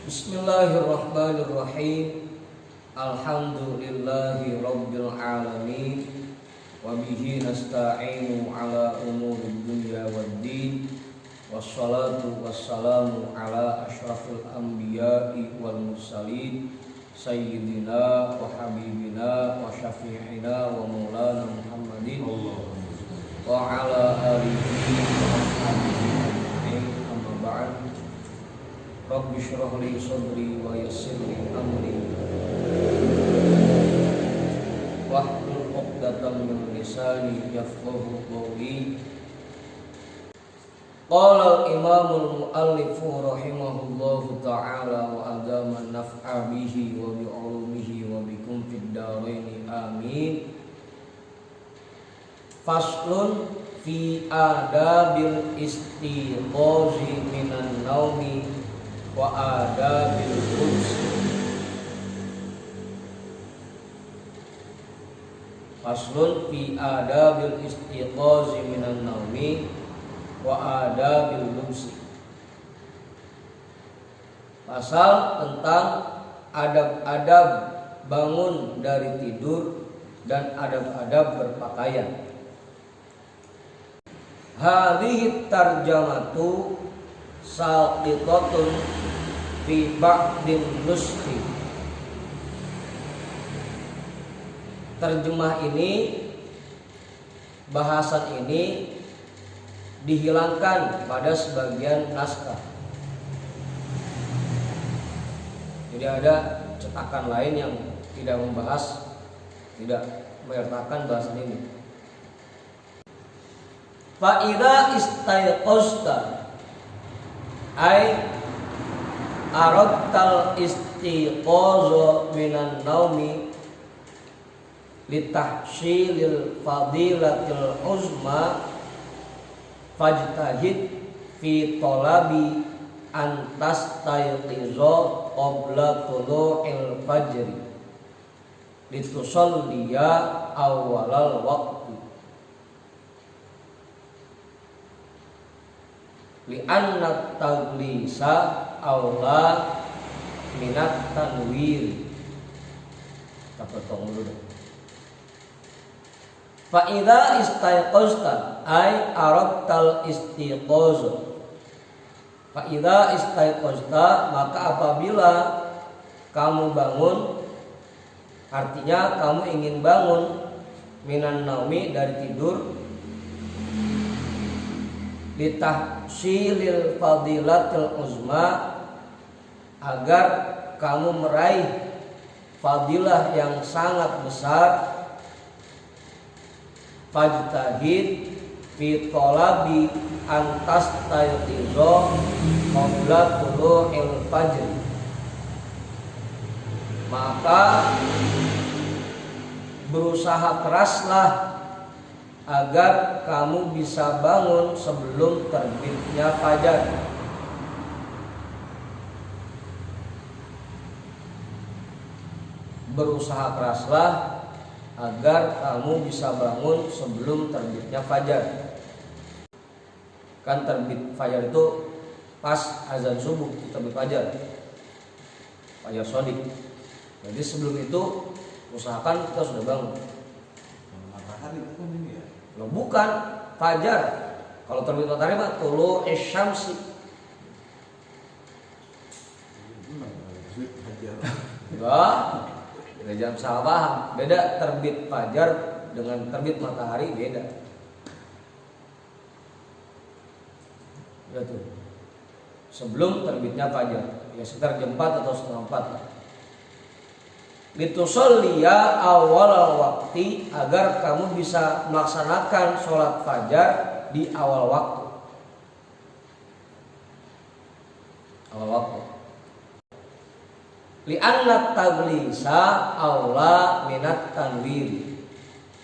Bismillahirrahmanirrahim. Alhamdulillahi rabbil alamin. Wa bihi nasta'inu ala umuri dunya waddin. Wassalatu wassalamu ala asyrafil anbiya'i wal mursalin sayyidina wa habibina wa syafi'ina wa maulana Muhammadin wa ala alihi wa ashabihi ajma'in. Amma ba'd. Rabbi shrah li sadri wa yassir li amri wahlul 'uqdatam min lisani yafqahu qawli. Qala al-imamul muallifu rahimahullahu ta'ala wa adama naf'a bihi wa bi 'ulumihi wa bikum fid dharain amin. Faslun fi adabil istiqazi minan naumi wa adabil qudsi. Faslun fi adabil istiqazi minan naumi wa adabil qudsi. Pasal tentang adab-adab bangun dari tidur dan adab-adab berpakaian. Hadhihi tarjamatu saqitatun fi ba'din nuskhi. Terjemah ini, bahasan ini dihilangkan pada sebagian naskah. Jadi ada cetakan lain yang tidak membahas, tidak menyertakan bahasan ini. Fa idza istayqazta ay aradtal istiqaza minan naumi litahsilil fadilatil uzma fajtahid fi talabi an tastayqiza qabla tulu'il fajri litusalliya awwalal waqti li'anna taglisa aula minat tanwir. Kita potong dulu deh. Fa idza istayqazta ay aradtal istiqaza. Fa idza istayqazta, maka apabila kamu bangun, artinya kamu ingin bangun, minan naumi dari tidur, litahsilil fadilatil uzma, agar kamu meraih fadilah yang sangat besar, fajtahid fi talabi an tastayqiza qabla tulu'il fajr, maka berusaha keraslah agar kamu bisa bangun sebelum terbitnya fajar. Berusaha keraslah agar kamu bisa bangun sebelum terbitnya fajar. Kan terbit fajar itu pas azan subuh, terbit fajar, fajar shadiq. Jadi sebelum itu usahakan kita sudah bangun. Matahari bukan ini ya? Loh, bukan, fajar. Kalau terbit matahari mah tulu isyamsi. Enggak, beda jam salah paham. Beda terbit fajar dengan terbit matahari, beda. Ya tuh. Sebelum terbitnya fajar, ya sekitar jam 4 atau setengah 4. Litusolliya awal waktu, agar kamu bisa melaksanakan sholat fajar di awal waktu. Awal waktu. Li'anna taglisa aula minat tanwir,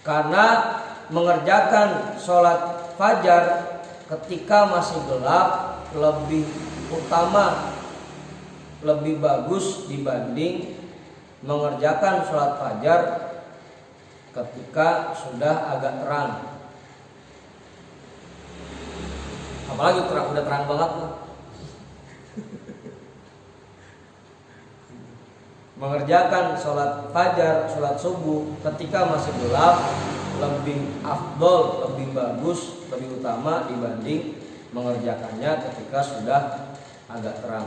karena mengerjakan sholat fajar ketika masih gelap lebih utama, lebih bagus dibanding mengerjakan sholat fajar ketika sudah agak terang. Apalagi terang, udah terang banget lah. mengerjakan sholat fajar, sholat subuh ketika masih gelap lebih afdol, lebih bagus, lebih utama dibanding mengerjakannya ketika sudah agak terang.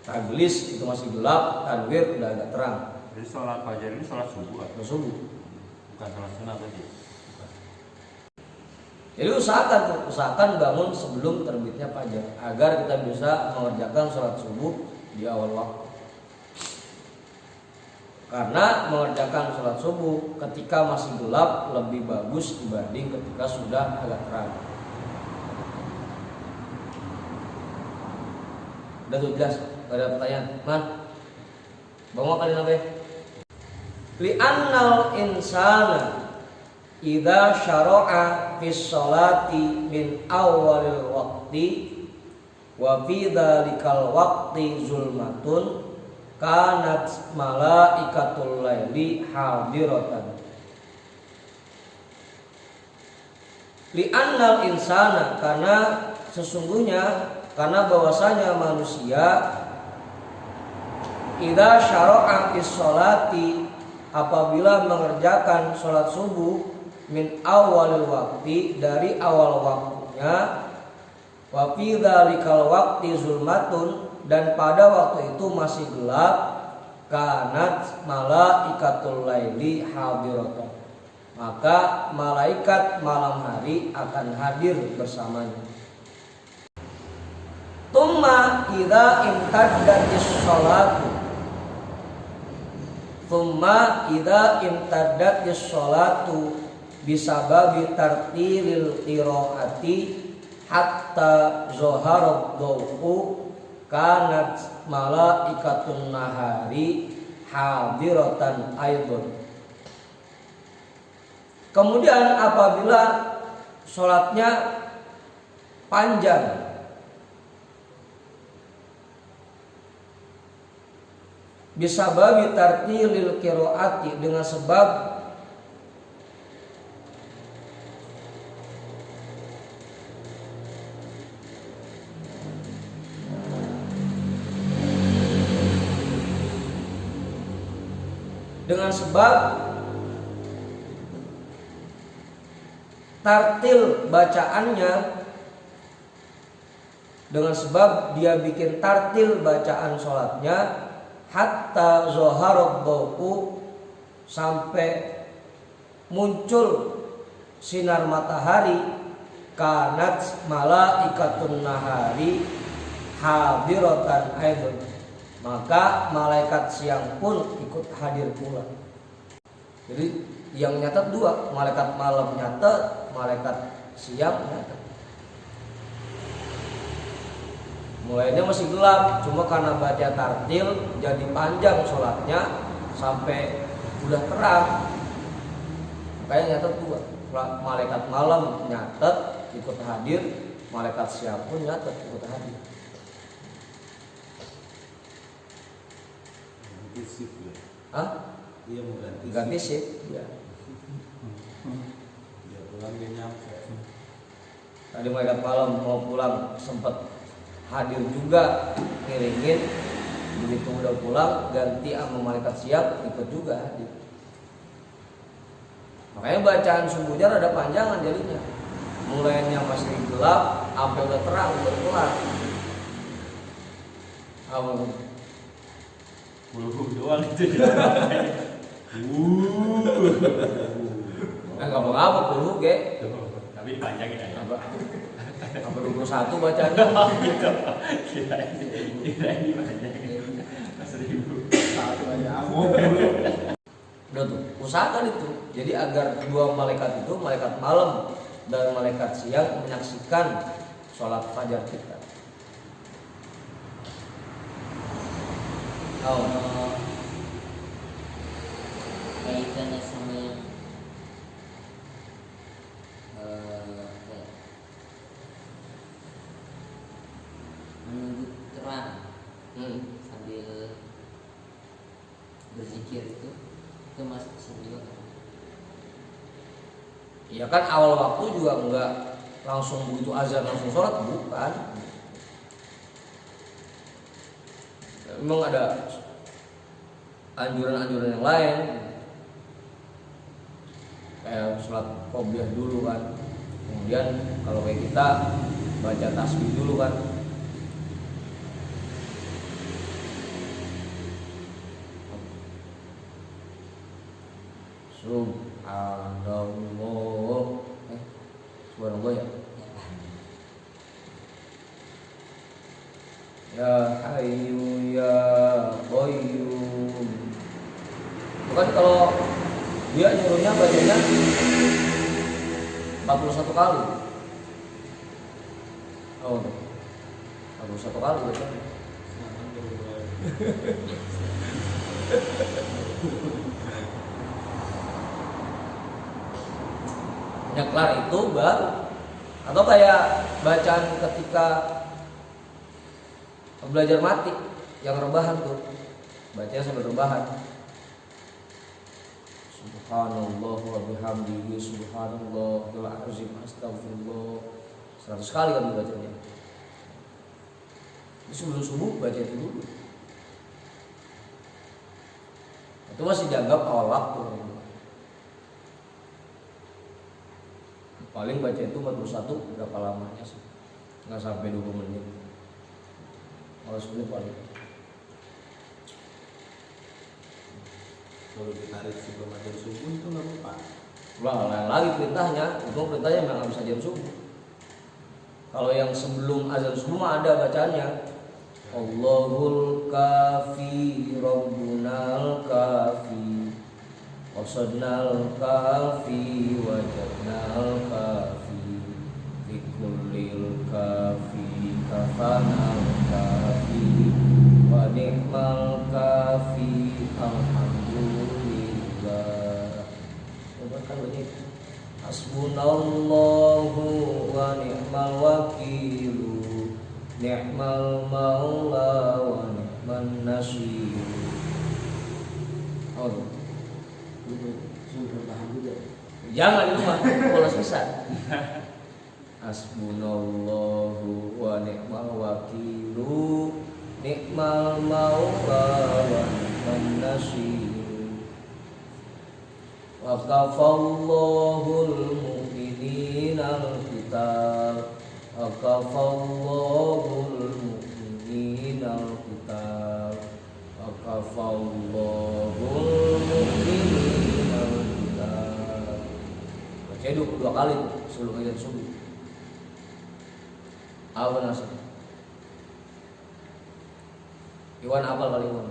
Taglis itu masih gelap, tanwir udah agak terang. Jadi sholat fajar ini sholat subuh atau subuh? Bukan sholat sunat tadi. Jadi usahakan bangun sebelum terbitnya fajar agar kita bisa mengerjakan sholat subuh di awal waktu. Karena mengerjakan sholat subuh ketika masih gelap lebih bagus dibanding ketika sudah agak terang. Udah tuh jelas? Gak ada pertanyaan? Man? Bawa kalian apa? Li'annal insana idza syara'a fis sholati min awalil waqti wa fi dzalikal waqti zulmatun kanat malaikatul laili hadiratan. Li'annal insana, karena sesungguhnya, karena bahwasanya manusia idza syara'a fis sholati, apabila mengerjakan sholat subuh min awalil waqti, dari awal waktunya, wa fi dzalikal waqti zulmatun, dan pada waktu itu masih gelap, kanat malaikatul laili hadiratan, maka malaikat malam hari akan hadir bersamanya. Tumma idza imtaddatis sholatu, tumma idza imtaddatis sholatu bisababi tartilil qiraati hatta zoharat dhau'u kanat malaikatun nahari hadiratan aidon. Kemudian apabila sholatnya panjang, bisa babi tartilil qiraati, dengan sebab tartil bacaannya, dengan sebab dia bikin tartil bacaan sholatnya, hatta zoharot dhau'u, sampai muncul sinar matahari, kanat malaikatun nahari hadiratan aidon, maka malaikat siang pun ikut hadir pula. Jadi yang nyatet dua, malaikat malam nyatet, malaikat siang nyatet. Mulainya masih gelap, cuma karena baca tartil jadi panjang sholatnya sampai udah terang, makanya nyatet dua. Malaikat malam nyatet ikut hadir, malaikat siang pun nyatet ikut hadir. Sip ya. Hah? Dia mau ganti sip ya. Dia pulang dia nyampe. Tadi malaikat malam mau pulang sempat hadir juga, ngiringin. Begitu udah pulang ganti sama malaikat siap ikut juga hadir. Makanya bacaan subuhnya rada panjangan jadinya. Mulainya masih gelap sampai udah terang udah kelar. Bulu doang itu. Enggak apa-apa bulu ge. Tapi dipanjangin aja. Apa 21 bacanya? Oh gitu. Kira ini panjangin. 1000. Satu aja aku. Udah tuh, usahakan itu. Jadi agar dua malaikat itu, malaikat malam dan malaikat siang, menyaksikan sholat fajar kita. Kaitannya sama yang menunggu terang sambil berzikir itu masuk juga kan? Ya kan awal waktu juga enggak langsung begitu azan langsung sholat, bukan. Memang ada anjuran-anjuran yang lain, kayak sholat qobliyah dulu kan, kemudian kalau kayak kita baca tasbih dulu kan. Subhanallah, subhanallah ya. Ya Hayyu ya Qayyum. Bukan kalau dia nyuruhnya bacanya 41 kali. Oh, 41 kali bacanya. Yang kelar itu baru, atau kayak bacaan ketika belajar matik yang rebahan tuh, bacanya sambil rebahan. Subhanallah wa bihamdihi subhanallahil azim astagfirullah 100 kali kan bacanya. Itu sebelum subuh baca itu dulu. Itu masih dianggap awal waktu. Paling baca itu 41 berapa lamanya sih? Nggak sampai 20 menit. Kalau 10 paling. Kalau ditarik sebelum azan subuh itu nggak apa-apa. Lah, lain lagi perintahnya, itu perintahnya memang nggak bisa jam subuh. Kalau yang sebelum azan subuh mah ada bacaannya. Allahul kafi rabbunal kafi wasadnal kafi wajadnal kafi likullil kafi kafanal kafi wa ni'mal kafi alhamdulillah. Coba ini hasbunallahu wa ni'mal wakilu ni'mal maula wa ni'man nasir. Oh, jangan itu mah bolos besar. Hasbunallahu wa ni'mal wakilu ni'mal maula wa ni'man nasir. Wa kafallahul mu'minina al-qital wa kafallahul mu'minina al-qital wa kafallahul mu'minina al-qital. Baca itu 2 kali sebelum azan subuh. Apa nasi? Iwan apal kali Iwan.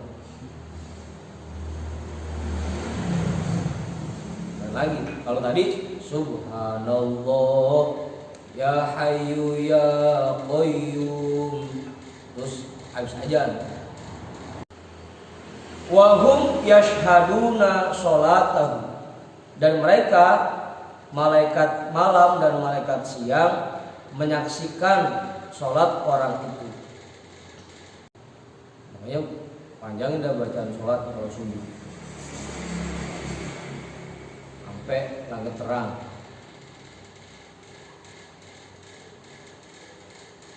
Dan lagi kalau tadi subhanallah ya Hayyu ya Qayyum, terus habis azan. Wa hum yashhaduna sholatahu, dan mereka malaikat malam dan malaikat siang menyaksikan sholat orang itu. Makanya panjangin dah bacaan sholat kalau subuh sampai langit terang.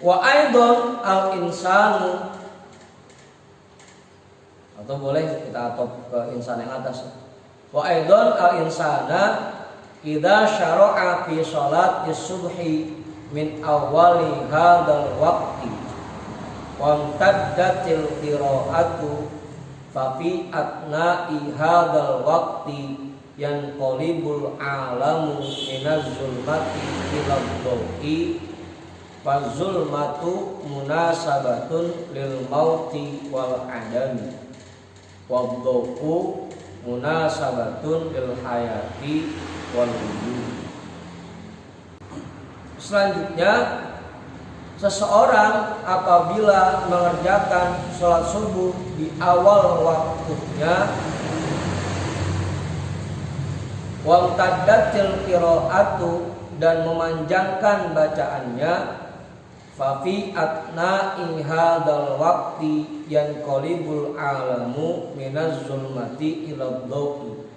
Wa aidon al insanu, atau boleh kita atop ke insan yang atas. Wa aidon al insana idza syara'a fi sholati subhi min awwali hadzal waqti wa amtaddatil qira'atu fa fi atna'i hadzal waqti yanqalibul alamu minaz zulmati ila dhawi fa zulmatu munasabatun lil mauti wal adami wa dhawu munasabatun lil hayati wal wujud. Selanjutnya, seseorang apabila mengerjakan sholat subuh di awal waktunya, wamtaddatil qiraatu, dan memanjangkan bacaannya, fa fi atna'i hadzal waqti yanqalibul alamu minaz zulmati ila dhawi,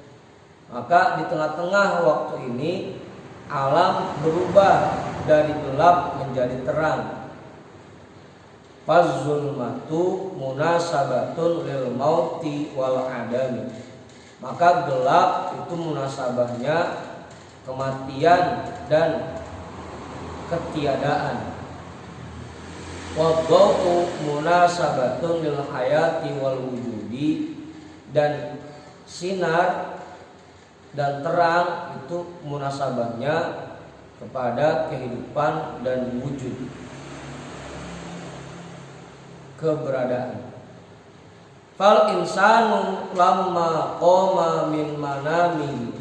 maka di tengah-tengah waktu ini alam berubah dari gelap menjadi terang. Fazulmatu munasabatun lil mauti wal adami. Maka gelap itu munasabahnya kematian dan ketiadaan. Wadhau munasabatun lil hayati wal wujudi. Dan sinar dan terang itu munasabahnya kepada kehidupan dan wujud, keberadaan. Fal insanu lamma qama min manami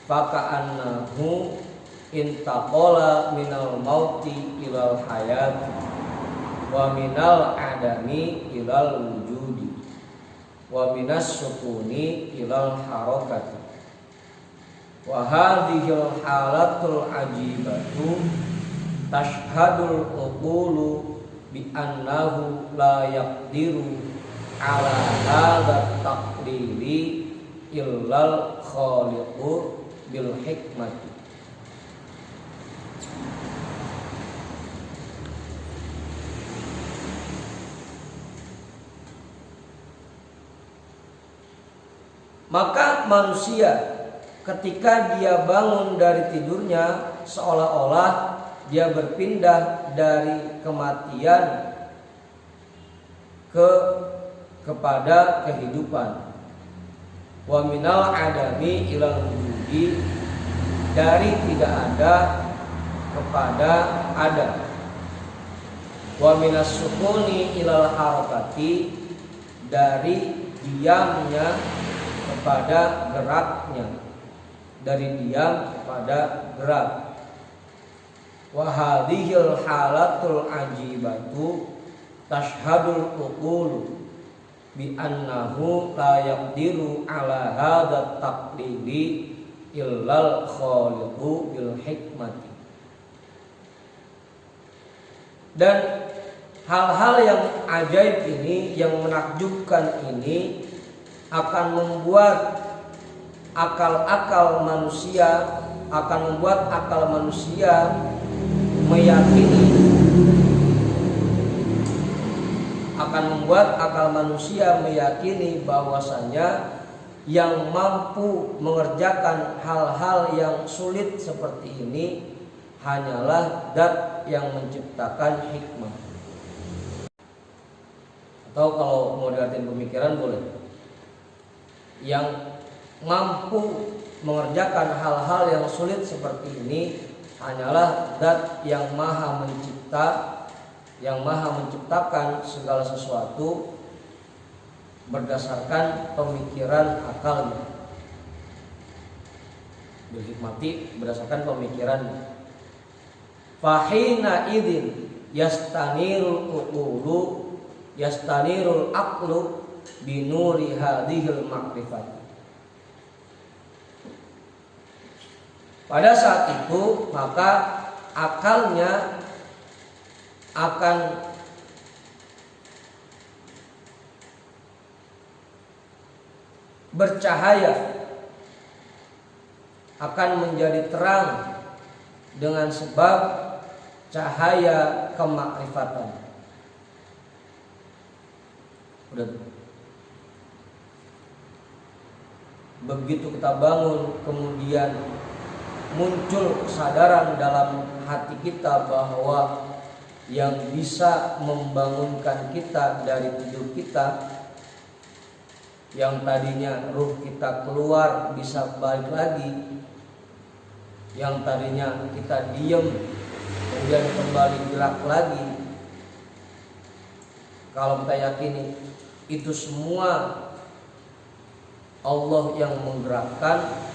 faka'annahu intaqala minal mauti ilal hayati wa minal adami ilal wujudi wa minas sukuni ilal harakati. Wa hadhil halatul ajibatu tashhadul uqulu bi annahu la yaqdiru ala hadha taqdiri illal khaliqu bil hikmati. Maka manusia ketika dia bangun dari tidurnya seolah-olah dia berpindah dari kematian kepada kehidupan. Wa minal adami ilal wujudi, dari tidak ada kepada ada. Wa minas sukuni ilal harakati, dari diamnya kepada geraknya, dari diam kepada gerak. Wa hadhil halatul ajibatu tashhadul uqulu bi annahu la yaqdiru ala hadha taqdiri illal khaliqu bil hikmati. Dan hal-hal yang ajaib ini, yang menakjubkan ini akan membuat akal manusia meyakini bahwasanya yang mampu mengerjakan hal-hal yang sulit seperti ini hanyalah zat yang menciptakan hikmah. Atau kalau mau diartikan pemikiran boleh, yang mampu mengerjakan hal-hal yang sulit seperti ini hanyalah zat yang maha mencipta, yang maha menciptakan segala sesuatu berdasarkan pemikiran akalnya, berhikmati berdasarkan pemikirannya. Fahina idin yastanirul aqlu binuri hadhil ma'rifat. Pada saat itu maka akalnya akan bercahaya, akan menjadi terang dengan sebab cahaya kemakrifatan. Udah. Begitu kita bangun, kemudian muncul kesadaran dalam hati kita bahwa yang bisa membangunkan kita dari tidur kita, yang tadinya ruh kita keluar bisa balik lagi, yang tadinya kita diam kemudian kembali gerak lagi. Kalau kita yakini itu semua Allah yang menggerakkan,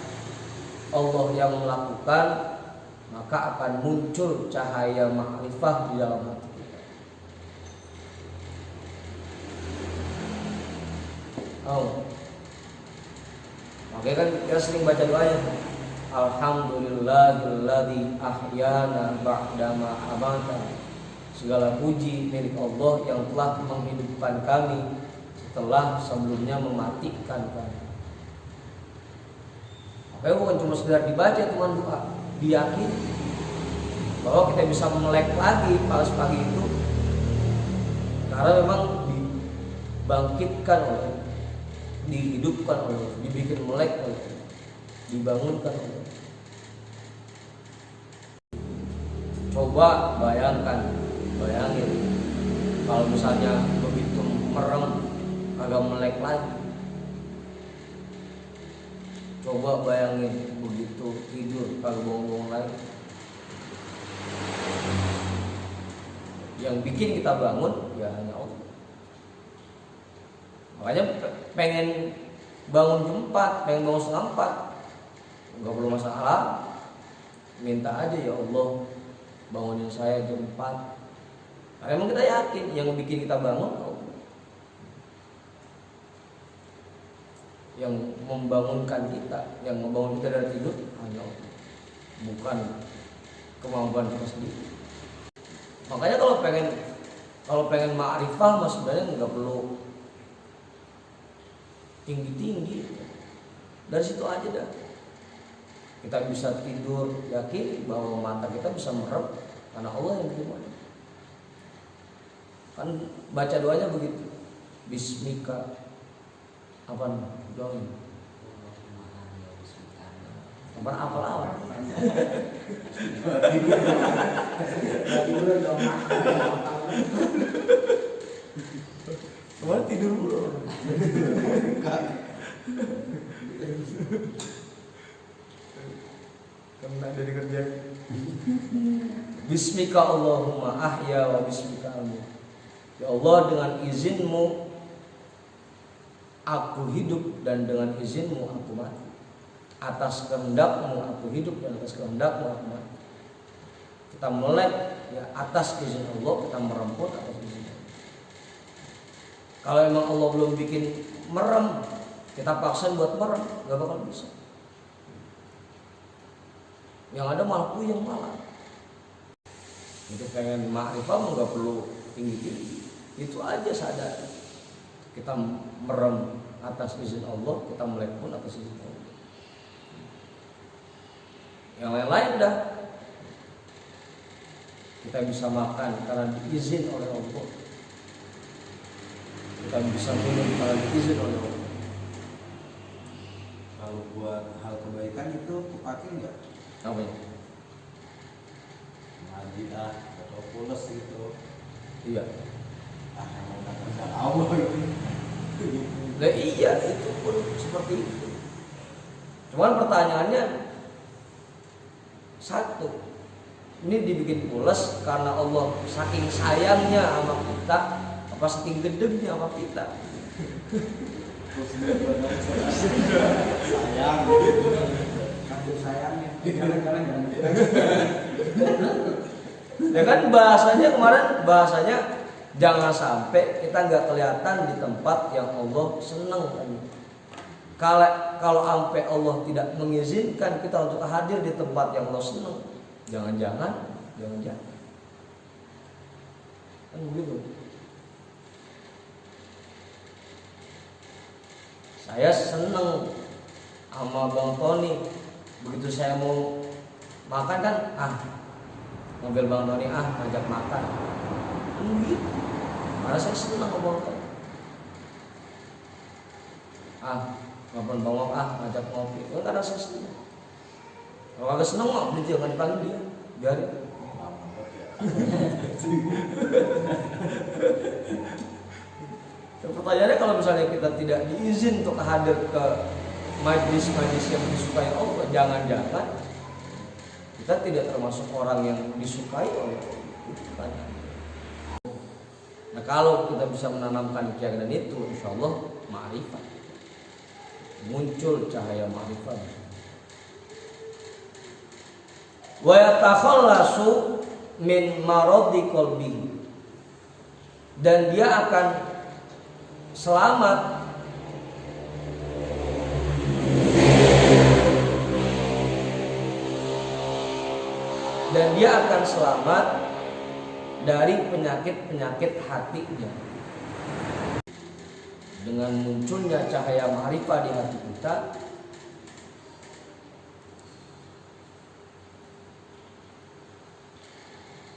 Allah yang melakukan, maka akan muncul cahaya makrifah di dalam hati kita. Makanya kan kita sering baca doanya, Alhamdulillahilladzi ahyana ba'dama amatana. Segala puji milik Allah yang telah menghidupkan kami setelah sebelumnya mematikan kami. Makanya bukan cuma sekedar dibaca teman doa, diyakini bahwa kita bisa melek lagi pas pagi itu. karena memang dibangkitkan oleh, dihidupkan oleh, dibikin melek oleh, dibangunkan oleh. Coba bayangin kalau misalnya begitu merem agak melek lagi. Coba bayangin begitu tidur kagak bongong lagi. Yang bikin kita bangun ya hanya Allah. Makanya pengen bangun jam 4, pengen bangun setengah 4, nggak perlu masalah. Minta aja, ya Allah bangunin saya jam 4. Karena emang kita yakin yang bikin kita bangun Allah. Yang membangunkan kita, yang membangun kita dari tidur hanya Allah, bukan kemampuan kita sendiri. Makanya kalau pengen ma'rifah mas sebenarnya nggak perlu tinggi-tinggi, dari situ aja dah. Kita bisa tidur yakin bahwa mata kita bisa merem karena Allah yang bagaimana. Kan baca doanya begitu, Bismika apa doang? Apa awal? Kemarin tidur dulu. Kena dari kerja. Bismika Allahumma ahya wa bismika amut. Ya Allah, dengan izinmu aku hidup dan dengan izinmu aku mati. Atas kehendakmu aku hidup dan atas kehendakmu aku mati. Kita melek ya atas izin Allah, kita meremput atas izin Allah. Kalau emang Allah belum bikin merem, kita paksain buat merem, gak bakal bisa. Yang ada malah puyeng malah. Itu pengen ma'rifah nggak perlu tinggi-tinggi, itu aja sadar. Kita merem atas izin Allah, kita melek pun atas izin Allah. Yang lain-lain dah kita bisa makan karena diizin oleh Allah. Kita bisa minum karena diizin oleh Allah. Kalau buat hal kebaikan itu kepake nggak? Apa ya? Ngaji atau pules gitu. Iya. Emang udah kerja Allah ini. Lah iya, itu pun seperti itu. Cuman pertanyaannya satu, ini dibikin pules karena Allah saking sayangnya sama kita, apa saking gedegnya sama kita? Sayang. Kasih sayangnya. Ya kan bahasanya jangan sampai kita nggak kelihatan di tempat yang Allah senang. Kalau sampai Allah tidak mengizinkan kita untuk hadir di tempat yang Allah senang, jangan-jangan kan begitu. Saya senang sama Bang Tony. Begitu saya mau makan kan, mobil Bang Tony ngajak makan. Gitu. Karena saya senang sama Bang Tony. Ngapain Bang Wong ngajak ngopi. Karena saya senang. Kalau agak senang mah beli jangan dipanggil dia. Biarin. Pertanyaannya kalau misalnya kita tidak diizin untuk hadir ke majlis-majlis yang disukai Allah, jangan-jangan kita tidak termasuk orang yang disukai oleh Allah. Nah kalau kita bisa menanamkan keyakinan itu, insya Allah ma'rifat, muncul cahaya ma'rifat. Wa yatakhallasu min maradi qalbihi, dan dia akan selamat dari penyakit-penyakit hatinya. Dengan munculnya cahaya ma'rifah di hati kita,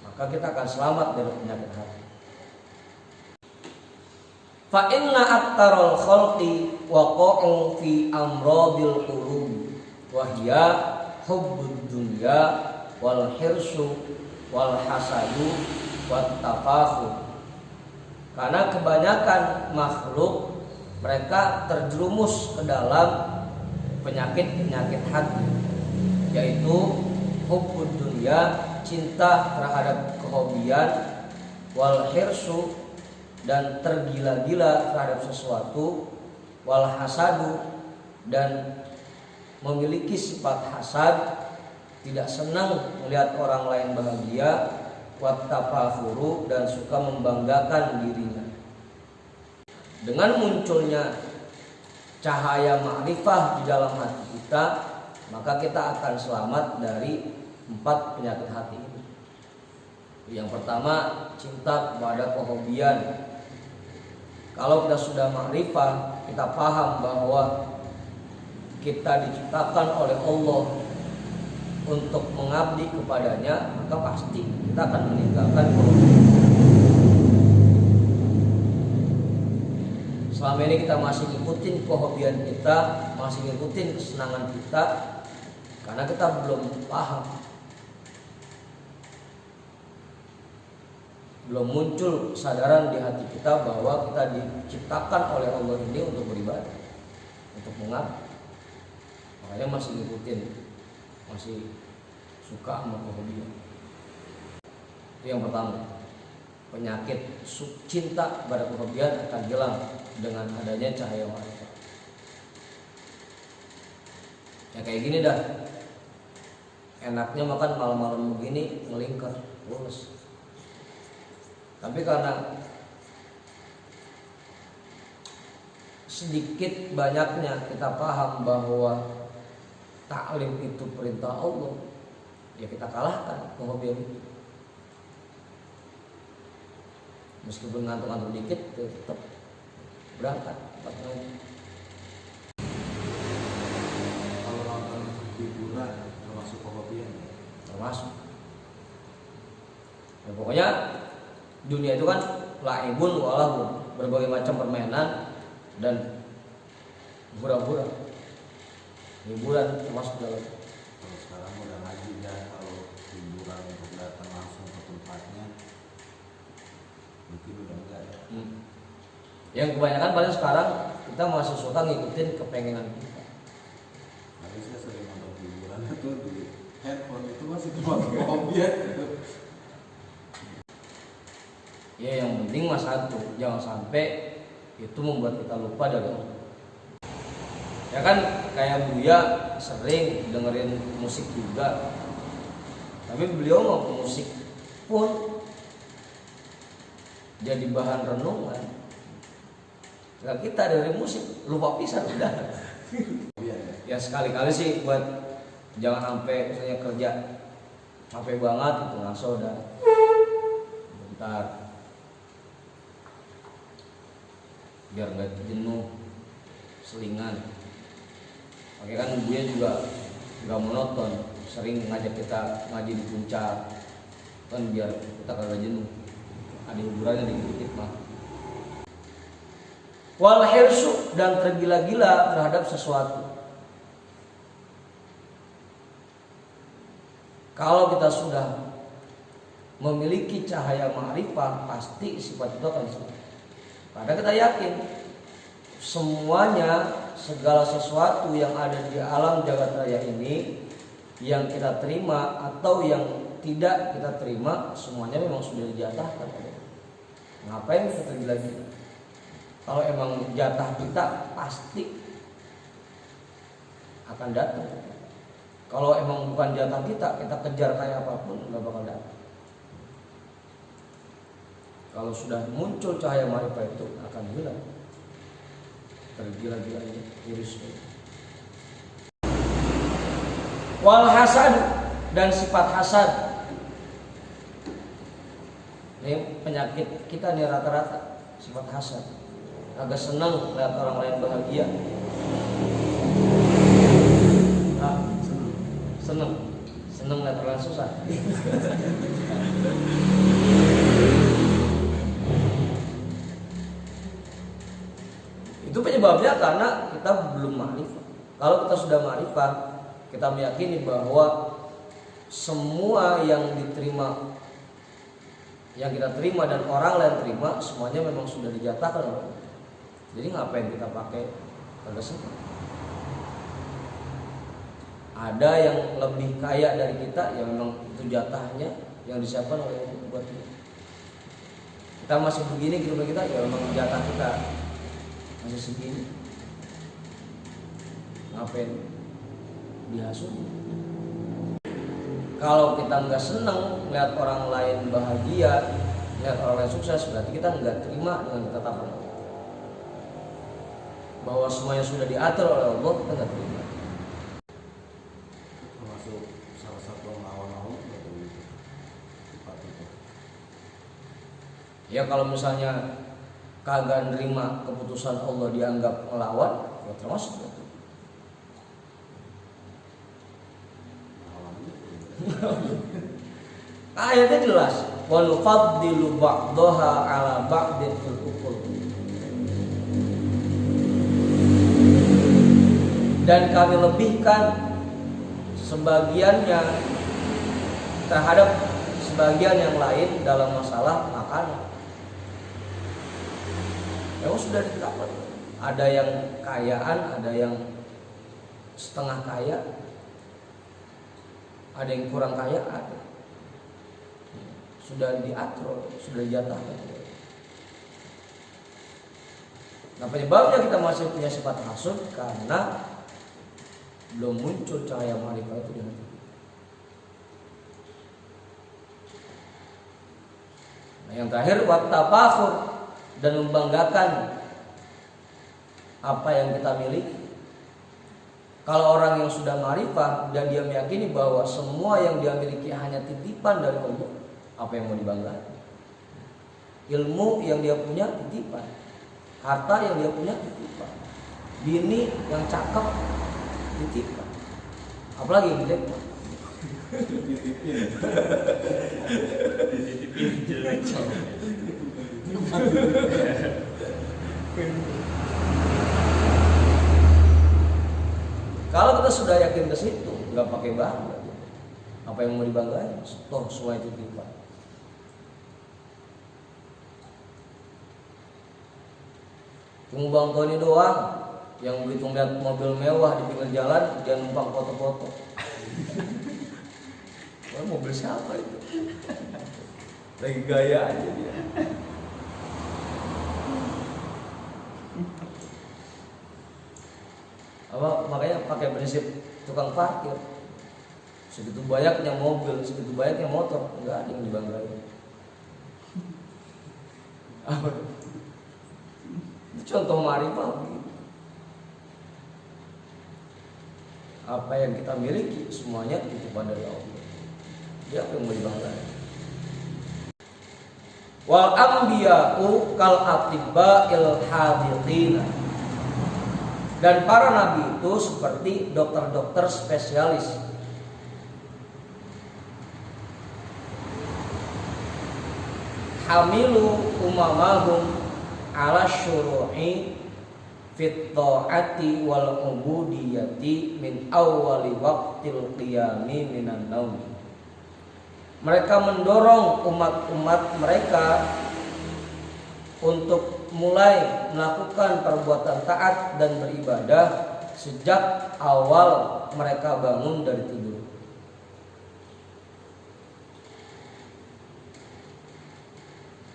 maka kita akan selamat dari penyakit hati. Fa inna aktaral khalqi waqa'u fi amradil qulub wa hiya hubbud dunya wal hirsu wal hasadu wat tafakhur. Karena kebanyakan makhluk mereka terjerumus ke dalam penyakit-penyakit hati, yaitu hubbud dunya, cinta terhadap kehobian, wal hirsu, dan tergila-gila terhadap sesuatu, wal hasadu, dan memiliki sifat hasad, tidak senang melihat orang lain bahagia, wat tafakhuru, dan suka membanggakan dirinya. Dengan munculnya cahaya ma'rifah di dalam hati kita, maka kita akan selamat dari 4 penyakit hati ini. Yang pertama, cinta kepada kehobian. Kalau kita sudah ma'rifah, kita paham bahwa kita diciptakan oleh Allah untuk mengabdi kepadanya, maka pasti kita akan meninggalkan kehobian. Selama ini kita masih ngikutin kehobian kita, masih ngikutin kesenangan kita, karena kita belum paham, belum muncul kesadaran di hati kita bahwa kita diciptakan oleh Allah ini untuk beribadah, untuk mengabdi. Makanya masih ngikutin, masih suka sama kehobian. Itu yang pertama. Penyakit cinta pada kehobian akan hilang dengan adanya cahaya ma'rifah. Ya kayak gini dah. Enaknya makan malam-malam begini ngelingkar, boles. Tapi karena sedikit banyaknya kita paham bahwa taklim itu perintah Allah, ya kita kalahkan kehobian itu. Meskipun ngantuk-ngantuk dikit, tetap berangkat. Kalau nonton hiburan termasuk kehobian ya? Termasuk. Ya, pokoknya dunia itu kan laibun walahun, berbagai macam permainan dan hura-hura. Hiburan termasuk dalam. Kalau sekarang udah ngaji ya, kalau hiburan untuk datang langsung ke tempatnya mungkin udah enggak ya. Yang kebanyakan paling sekarang kita masih suka ngikutin kepengenan kita. Tapi saya sering nonton hiburan itu di handphone itu masih cuma kehobian gitu. Ya yang penting mas satu, jangan sampai itu membuat kita lupa dari Allah. Ya kan kayak Buya sering dengerin musik juga, tapi beliau mau musik pun jadi bahan renungan. Nah, kita dari musik lupa pisan udah. Ya sekali-kali sih buat jangan sampai misalnya kerja capek banget itu ngaso udah bentar biar nggak jenuh selingan. Oke kan Buya juga nggak monoton, sering ngajak kita ngaji di puncak kan biar kita kagak jenuh. Ada hiburannya dikit-dikit mah. Wal hirsu, dan tergila-gila terhadap sesuatu. Kalau kita sudah memiliki cahaya ma'rifah, pasti sifat itu akan hilang. Karena kita yakin semuanya, segala sesuatu yang ada di alam jagat raya ini, yang kita terima atau yang tidak kita terima, semuanya memang sudah dijatahkan. Ngapain kita tergila-gila? Kalau emang jatah kita pasti akan datang. Kalau emang bukan jatah kita, kita kejar kayak apapun nggak bakal datang. Kalau sudah muncul cahaya ma'rifah itu akan hilang. Tergila-gilanya virus itu. Wal hasad, dan sifat hasad. Ini penyakit kita nih rata-rata, sifat hasad. Agak senang lihat orang lain bahagia. Senang lihat orang susah. Itu penyebabnya karena kita belum ma'rifah. Kalau kita sudah ma'rifah, kita meyakini bahwa semua yang diterima, yang kita terima dan orang lain terima, semuanya memang sudah dijatahkan oleh Allah. Jadi ngapain kita pakai kesenang? Ada yang lebih kaya dari kita, yang memang itu jatahnya yang disiapkan oleh Allah buat kita. Kita masih begini kehidupan kita, ya memang jatah kita masih segini. Ngapain dihasut? Kalau kita nggak senang melihat orang lain bahagia, melihat orang lain sukses, berarti kita nggak terima dengan ketetapan Allah. Bahwa semuanya sudah diatur oleh Allah, kita nggak terima. Termasuk salah satu melawan Allah dari sifat itu. Ya kalau misalnya kagak nerima keputusan Allah dianggap melawan, ya termasuk itu. Ayatnya jelas, wa nufaddilu ba'daha 'ala ba'din fil ukul. Dan kami lebihkan sebagiannya terhadap sebagian yang lain dalam masalah makanan. Ya sudah ditetapkan. Ada yang kayaan, ada yang setengah kaya, ada yang kurang kaya, ada. Sudah diatur, sudah dijatahkan. Nah penyebabnya kita masih punya sifat hasud karena belum muncul cahaya ma'rifah itu di hati. Nah yang terakhir wattafakhur, dan membanggakan apa yang kita miliki. Kalau orang yang sudah ma'rifah dan dia meyakini bahwa semua yang dia miliki hanya titipan dari Allah, apa yang mau dibanggakan? Ilmu yang dia punya titipan, harta yang dia punya titipan, bini yang cakep titipan, apalagi yang jelek. Kalau kita sudah yakin ke situ, nggak pakai bangga. Apa yang mau dibanggain? Toh semua itu titipan. Cuma Bang Tony doang yang begitu lihat mobil mewah di pinggir jalan dia numpang foto-foto. Wah, mobil siapa itu? Lagi gaya aja dia. Apa makanya pakai prinsip tukang parkir. Segitu banyaknya mobil, segitu banyaknya motor, enggak ada yang dibanggain. Apa? Contoh ma'rifah. Apa yang kita miliki semuanya itu pada Allah. Dia yang mau dibanggakan. Wal anbiya'u kal atibba'il hadiqina. Dan para nabi itu seperti dokter-dokter spesialis. Hamilu umamahum ala syuru'i fit ta'ati wal ubudiyati min awwali waqtil qiyami minan naum. Mereka mendorong umat-umat mereka untuk mulai melakukan perbuatan taat dan beribadah sejak awal mereka bangun dari tidur.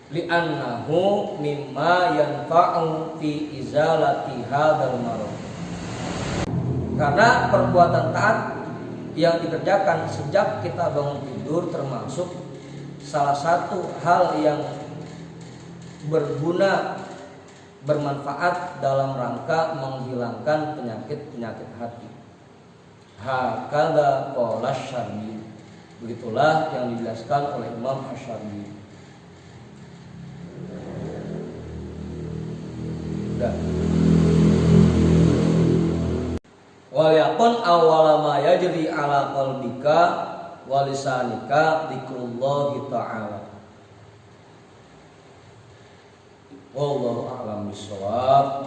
Li'annahu mimma yanfa'u fi izalati hadzal marad. Karena perbuatan taat yang dikerjakan sejak kita bangun tidur termasuk salah satu hal yang berguna, bermanfaat dalam rangka menghilangkan penyakit-penyakit hati. Hakadha qala Asy-Syarbi. Begitulah yang dijelaskan oleh Imam Asy-Syarbi. Waliyakun awwala ma yajri ala qalbika wa lisanika dzikrullahi ta'ala. Wallahu a'lam bishawab.